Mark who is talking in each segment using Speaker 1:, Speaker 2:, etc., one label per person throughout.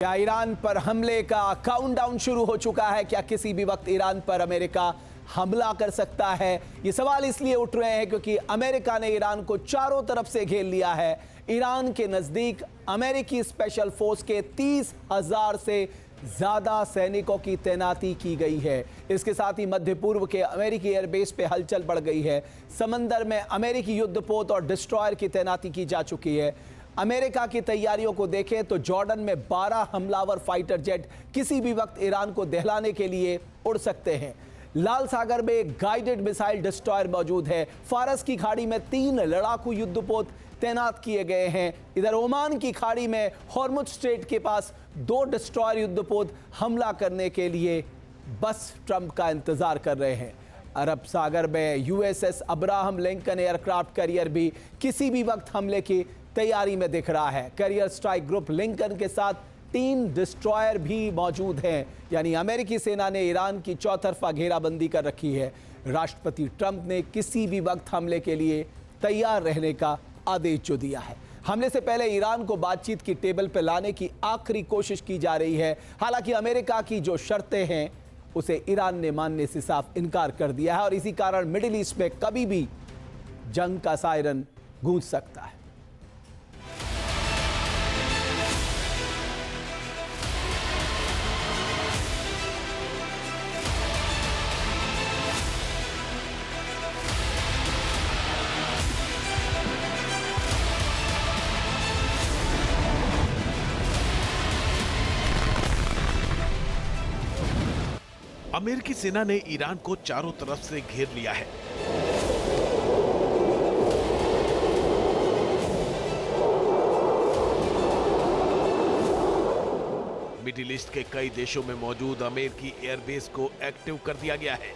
Speaker 1: क्या ईरान पर हमले का काउंटडाउन शुरू हो चुका है? क्या किसी भी वक्त ईरान पर अमेरिका हमला कर सकता है? ये सवाल इसलिए उठ रहे हैं क्योंकि अमेरिका ने ईरान को चारों तरफ से घेर लिया है। ईरान के नजदीक अमेरिकी स्पेशल फोर्स के 30,000 से ज्यादा सैनिकों की तैनाती की गई है। इसके साथ ही मध्य पूर्व के अमेरिकी एयरबेस पे हलचल बढ़ गई है। समंदर में अमेरिकी युद्धपोत और डिस्ट्रॉयर की तैनाती की जा चुकी है। अमेरिका की तैयारियों को देखें तो जॉर्डन में 12 हमलावर फाइटर जेट किसी भी वक्त ईरान को दहलाने के लिए उड़ सकते हैं। लाल सागर में एक गाइडेड मिसाइल डिस्ट्रॉयर मौजूद है। फारस की खाड़ी में 3 लड़ाकू युद्धपोत तैनात किए गए हैं। इधर ओमान की खाड़ी में हॉर्मुज स्ट्रेट के पास 2 डिस्ट्रॉयर युद्धपोत हमला करने के लिए बस ट्रंप का इंतजार कर रहे हैं। अरब सागर में USS Abraham Lincoln aircraft carrier भी किसी भी वक्त हमले की तैयारी में दिख रहा है। कैरियर स्ट्राइक ग्रुप लिंकन के साथ 3 डिस्ट्रॉयर भी मौजूद हैं। यानी अमेरिकी सेना ने ईरान की चौतरफा घेराबंदी कर रखी है। राष्ट्रपति ट्रंप ने किसी भी वक्त हमले के लिए तैयार रहने का आदेश जो दिया है। हमले से पहले ईरान को बातचीत की टेबल पर लाने की आखिरी कोशिश की जा रही है। हालांकि अमेरिका की जो शर्तें हैं उसे ईरान ने मानने से साफ इनकार कर दिया है और इसी कारण मिडिल ईस्ट में कभी भी जंग का सायरन गूंज सकता है।
Speaker 2: अमेरिकी सेना ने ईरान को चारों तरफ से घेर लिया है। मिडिल ईस्ट के कई देशों में मौजूद अमेरिकी एयरबेस को एक्टिव कर दिया गया है।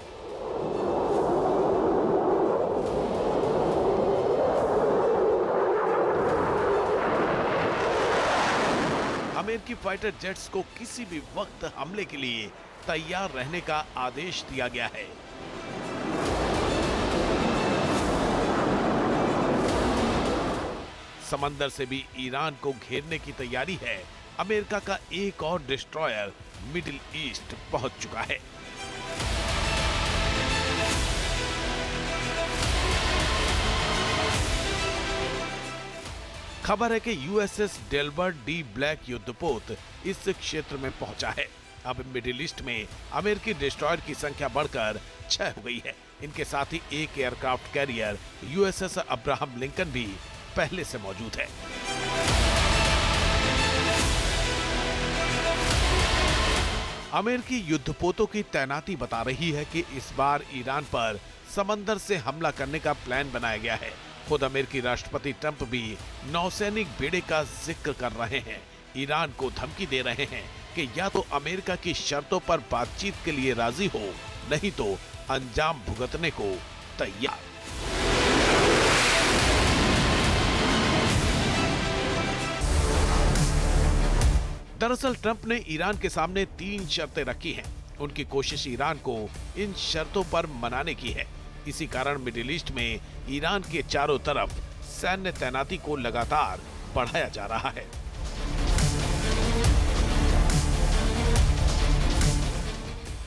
Speaker 2: अमेरिकी फाइटर जेट्स को किसी भी वक्त हमले के लिए तैयार रहने का आदेश दिया गया है। समंदर से भी ईरान को घेरने की तैयारी है। अमेरिका का एक और डिस्ट्रॉयर मिडिल ईस्ट पहुंच चुका है। खबर है कि यूएसएस डेल्बर डी ब्लैक युद्धपोत इस क्षेत्र में पहुंचा है। अब मिडिल ईस्ट में अमेरिकी डिस्ट्रॉयर की संख्या बढ़कर 6 हो गई है। इनके साथ ही एक aircraft carrier USS Abraham Lincoln भी पहले से मौजूद है। अमेरिकी युद्धपोतों की तैनाती बता रही है कि इस बार ईरान पर समंदर से हमला करने का प्लान बनाया गया है। खुद अमेरिकी राष्ट्रपति ट्रंप भी नौसैनिक बेड़े का जिक्र कर रहे हैं। ईरान को धमकी दे रहे हैं कि या तो अमेरिका की शर्तों पर बातचीत के लिए राजी हो, नहीं तो अंजाम भुगतने को तैयार। दरअसल ट्रंप ने ईरान के सामने 3 शर्तें रखी हैं। उनकी कोशिश ईरान को इन शर्तों पर मनाने की है। इसी कारण मिडिल ईस्ट में ईरान के चारों तरफ सैन्य तैनाती को लगातार बढ़ाया जा रहा है।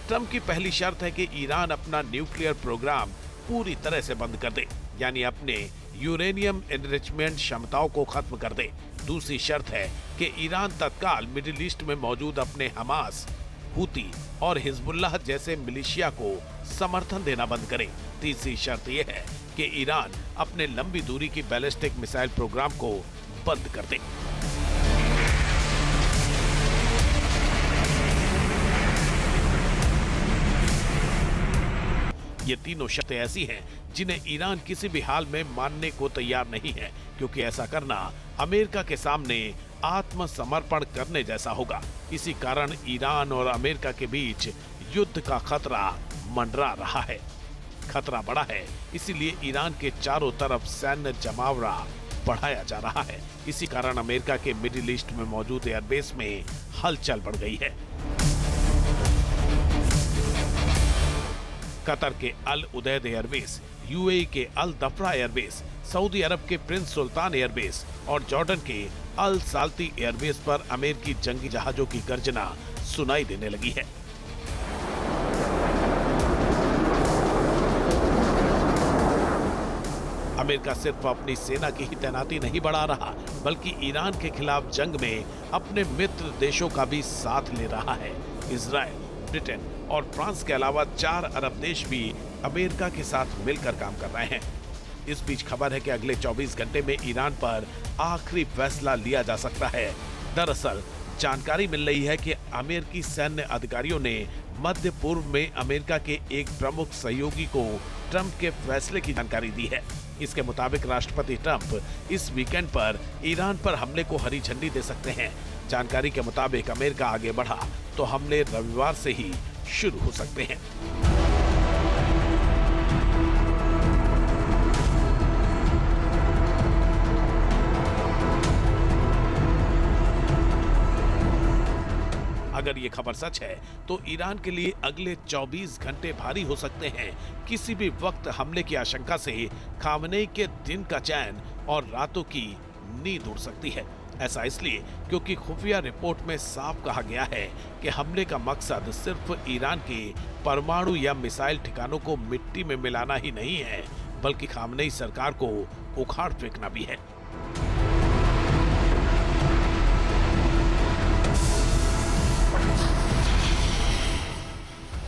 Speaker 2: ट्रंप की पहली शर्त है कि ईरान अपना न्यूक्लियर प्रोग्राम पूरी तरह से बंद कर दे, यानी अपने यूरेनियम एनरिचमेंट क्षमताओं को खत्म कर दे। दूसरी शर्त है कि ईरान तत्काल मिडिल ईस्ट में मौजूद अपने हमास, हूती और हिजबुल्लाह जैसे मिलिशिया को समर्थन देना बंद करे। तीसरी शर्त यह है कि ईरान अपने लंबी दूरी की बैलिस्टिक मिसाइल प्रोग्राम को बंद कर दे। ये तीनों शर्तें ऐसी हैं जिन्हें ईरान किसी भी हाल में मानने को तैयार नहीं है, क्योंकि ऐसा करना अमेरिका के सामने आत्मसमर्पण करने जैसा होगा। इसी कारण ईरान और अमेरिका के बीच युद्ध का खतरा मंडरा रहा है। खतरा बढ़ा है, इसीलिए ईरान के चारों तरफ सैन्य जमावड़ा बढ़ाया जा रहा है। इसी कारण अमेरिका के मिडिल ईस्ट में मौजूद एयरबेस में हलचल बढ़ गई है। कतर के अल उदैद एयरबेस, यूएई के अल दफरा एयरबेस, सऊदी अरब के प्रिंस सुल्तान एयरबेस और जॉर्डन के अल साल्ती एयरबेस पर अमेरिकी जंगी जहाजों की गर्जना सुनाई देने लगी है। अमेरिका सिर्फ अपनी सेना की ही तैनाती नहीं बढ़ा रहा, बल्कि ईरान के खिलाफ जंग में अपने मित्र देशों का भी साथ ले रहा है। इजराइल, ब्रिटेन और फ्रांस के अलावा 4 अरब देश भी अमेरिका के साथ मिलकर काम कर रहे हैं। इस बीच खबर है कि अगले 24 घंटे में ईरान पर आखिरी फैसला लिया जा सकता है। दरअसल जानकारी मिल रही है कि अमेरिकी सैन्य अधिकारियों ने मध्य पूर्व में अमेरिका के एक प्रमुख सहयोगी को ट्रंप के फैसले की जानकारी दी है। इसके मुताबिक राष्ट्रपति ट्रंप इस वीकेंड पर ईरान पर हमले को हरी झंडी दे सकते हैं। जानकारी के मुताबिक अमेरिका आगे बढ़ा तो हमले रविवार से ही शुरू हो सकते हैं। अगर ये खबर सच है तो ईरान के लिए अगले 24 घंटे भारी हो सकते हैं। किसी भी वक्त हमले की आशंका से खामनेई के दिन का चैन और रातों की नींद उड़ सकती है। ऐसा इसलिए क्योंकि खुफिया रिपोर्ट में साफ कहा गया है कि हमले का मकसद सिर्फ ईरान के परमाणु या मिसाइल ठिकानों को मिट्टी में मिलाना ही नहीं है, बल्कि खामनेई सरकार को उखाड़ फेंकना भी है।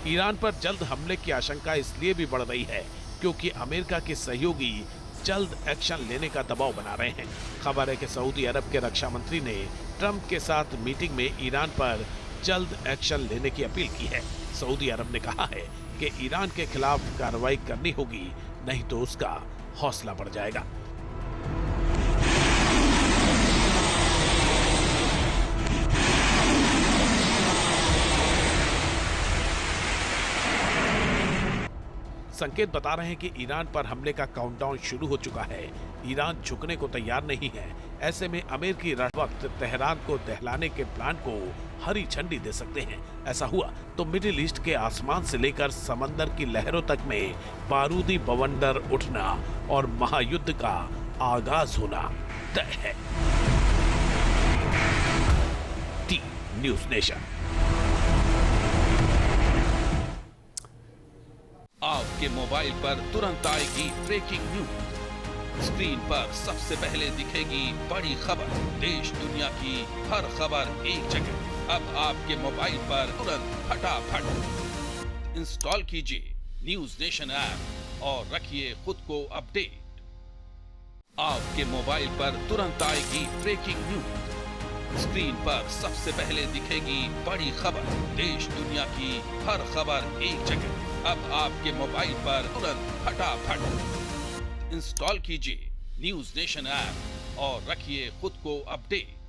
Speaker 2: ईरान पर जल्द हमले की आशंका इसलिए भी बढ़ रही है क्योंकि अमेरिका के सहयोगी जल्द एक्शन लेने का दबाव बना रहे हैं। खबर है कि सऊदी अरब के रक्षा मंत्री ने ट्रंप के साथ मीटिंग में ईरान पर जल्द एक्शन लेने की अपील की है। सऊदी अरब ने कहा है कि ईरान के खिलाफ कार्रवाई करनी होगी, नहीं तो उसका हौसला बढ़ जाएगा। संकेत बता रहे हैं कि ईरान पर हमले का काउंटडाउन शुरू हो चुका है। ईरान झुकने को तैयार नहीं है। ऐसे में अमेरिकी वक्त तेहरान को दहलाने के प्लान को हरी झंडी दे सकते हैं। ऐसा हुआ तो मिडिल ईस्ट के आसमान से लेकर समंदर की लहरों तक में बारूदी बवंडर उठना और महायुद्ध का आगाज होना तय है। T news nation.
Speaker 3: आपके मोबाइल पर तुरंत आएगी ब्रेकिंग न्यूज। स्क्रीन पर सबसे पहले दिखेगी बड़ी खबर। देश दुनिया की हर खबर एक जगह। अब आपके मोबाइल पर तुरंत फटाफट इंस्टॉल कीजिए न्यूज़ नेशन ऐप और रखिए खुद को अपडेट। आपके मोबाइल पर तुरंत आएगी ब्रेकिंग न्यूज। स्क्रीन पर सबसे पहले दिखेगी बड़ी खबर। देश दुनिया की हर खबर एक जगह। अब आपके मोबाइल पर तुरंत फटाफट इंस्टॉल कीजिए न्यूज़ नेशन ऐप और रखिए खुद को अपडेट।